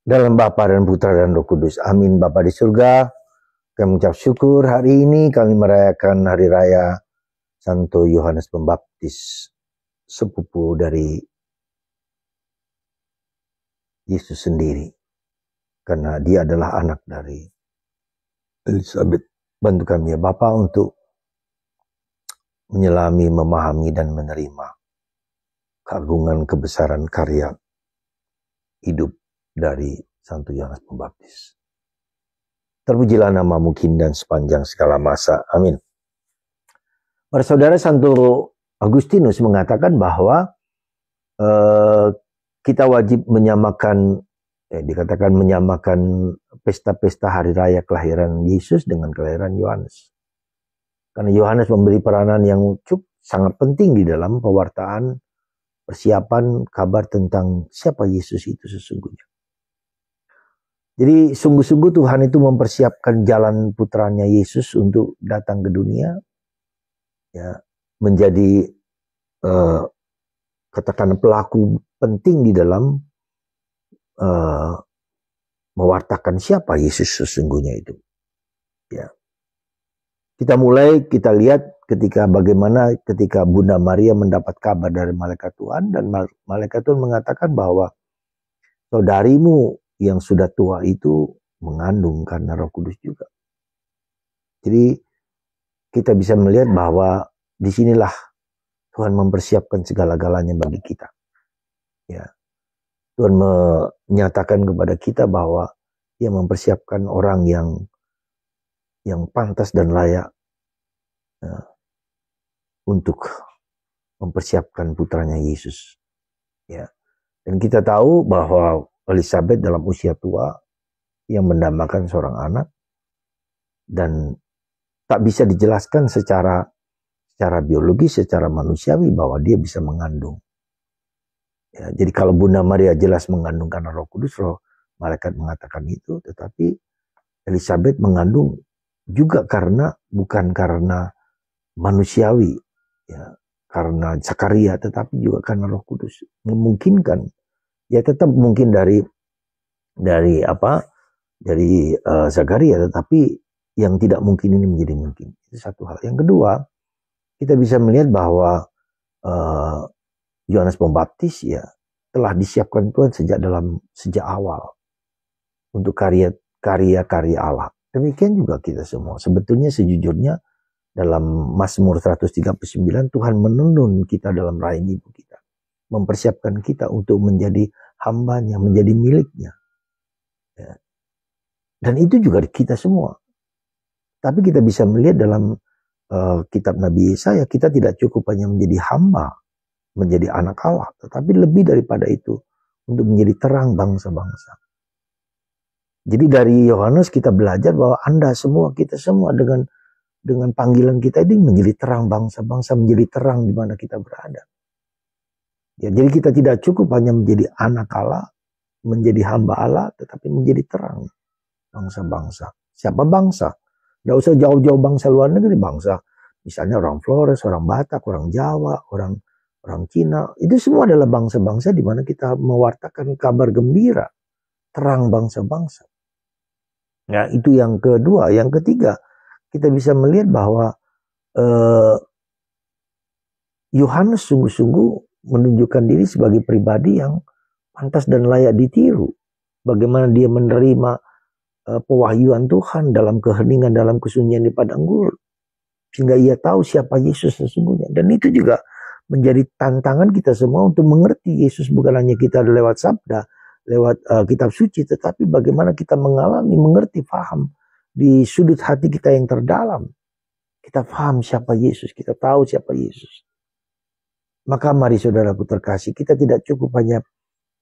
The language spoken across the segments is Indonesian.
Dalam Bapa dan Putra dan Roh Kudus. Amin. Bapa di surga, kami mengucap syukur hari ini kami merayakan hari raya Santo Yohanes Pembaptis, sepupu dari Yesus sendiri. Karena dia adalah anak dari Elizabeth. Bantu kami ya Bapa untuk menyelami, memahami, dan menerima keagungan kebesaran karya hidup dari Santo Yohanes Pembaptis. Terpujilah namamu kini dan sepanjang segala masa. Amin. Para saudara, Santo Agustinus mengatakan bahwa kita wajib menyamakan, dikatakan menyamakan pesta-pesta hari raya kelahiran Yesus dengan kelahiran Yohanes. Karena Yohanes memberi peranan yang cukup sangat penting di dalam pewartaan persiapan kabar tentang siapa Yesus itu sesungguhnya. Jadi sungguh-sungguh Tuhan itu mempersiapkan jalan putranya Yesus untuk datang ke dunia, ya, menjadi katakan pelaku penting di dalam mewartakan siapa Yesus sesungguhnya itu. Ya. Kita lihat bagaimana ketika Bunda Maria mendapat kabar dari malaikat Tuhan, dan malaikat Tuhan mengatakan bahwa saudarimu yang sudah tua itu mengandung karena Roh Kudus juga. Jadi kita bisa melihat bahwa disinilah Tuhan mempersiapkan segala-galanya bagi kita. Ya, Tuhan menyatakan kepada kita bahwa Dia mempersiapkan orang yang pantas dan layak untuk mempersiapkan putranya Yesus. Ya, dan kita tahu bahwa Elizabeth dalam usia tua yang mendambakan seorang anak, dan tak bisa dijelaskan secara biologis, secara manusiawi bahwa dia bisa mengandung. Ya, jadi kalau Bunda Maria jelas mengandung karena Roh Kudus, malaikat mengatakan itu, tetapi Elizabeth mengandung juga bukan karena manusiawi, ya, karena Zakaria, tetapi juga karena Roh Kudus. Memungkinkan, ya tetap mungkin dari Zakaria, tetapi yang tidak mungkin ini menjadi mungkin. Itu satu hal. Yang kedua, kita bisa melihat bahwa Yohanes Pembaptis ya telah disiapkan Tuhan sejak awal untuk karya-karya Allah. Demikian juga kita semua. Sebetulnya sejujurnya dalam Mazmur 139 Tuhan menuntun kita dalam rahim ibu kita, mempersiapkan kita untuk menjadi hambanya, menjadi miliknya. Ya. Dan itu juga kita semua. Tapi kita bisa melihat dalam kitab Nabi Yesaya, kita tidak cukup hanya menjadi hamba, menjadi anak Allah, tetapi lebih daripada itu, untuk menjadi terang bangsa-bangsa. Jadi dari Yohanes kita belajar bahwa Anda semua, kita semua dengan panggilan kita ini menjadi terang bangsa-bangsa, menjadi terang di mana kita berada. Ya, jadi kita tidak cukup hanya menjadi anak Allah, menjadi hamba Allah, tetapi menjadi terang bangsa-bangsa. Siapa bangsa? Tidak usah jauh-jauh bangsa luar negeri, bangsa misalnya orang Flores, orang Batak, orang Jawa, orang Cina. Itu semua adalah bangsa-bangsa di mana kita mewartakan kabar gembira, terang bangsa-bangsa. Ya, itu yang kedua. Yang ketiga, kita bisa melihat bahwa Yohanes sungguh-sungguh menunjukkan diri sebagai pribadi yang pantas dan layak ditiru. Bagaimana dia menerima pewahyuan Tuhan dalam keheningan, dalam kesunyian di padang gurun, sehingga ia tahu siapa Yesus sesungguhnya. Dan itu juga menjadi tantangan kita semua untuk mengerti Yesus, bukan hanya kita lewat sabda, lewat kitab suci, tetapi bagaimana kita mengerti, paham di sudut hati kita yang terdalam. Kita paham siapa Yesus, kita tahu siapa Yesus. Maka mari saudaraku terkasih, kita tidak cukup hanya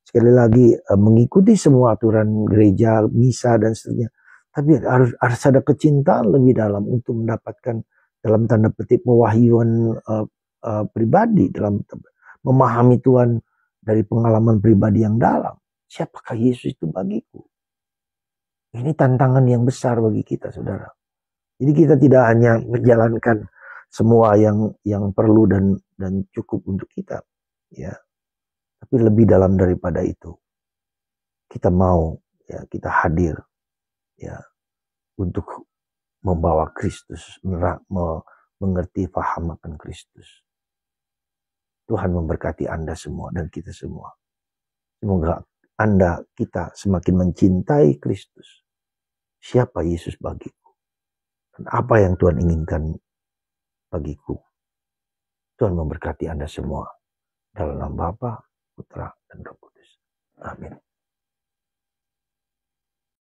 sekali lagi mengikuti semua aturan gereja, misa dan seterusnya, tapi harus ada kecintaan lebih dalam untuk mendapatkan dalam tanda petik pewahyuan pribadi, dalam memahami Tuhan dari pengalaman pribadi yang dalam. Siapakah Yesus itu bagiku? Ini tantangan yang besar bagi kita, saudara. Jadi kita tidak hanya menjalankan semua yang perlu dan cukup untuk kita, ya. Tapi lebih dalam daripada itu, kita mau ya kita hadir ya untuk membawa Kristus, mengerti paham akan Kristus. Tuhan memberkati Anda semua dan kita semua. Semoga kita semakin mencintai Kristus. Siapa Yesus bagiku? Dan apa yang Tuhan inginkan bagiku? Tuhan memberkati Anda semua. Dalam nama Bapa, Putra, dan Roh Kudus. Amin.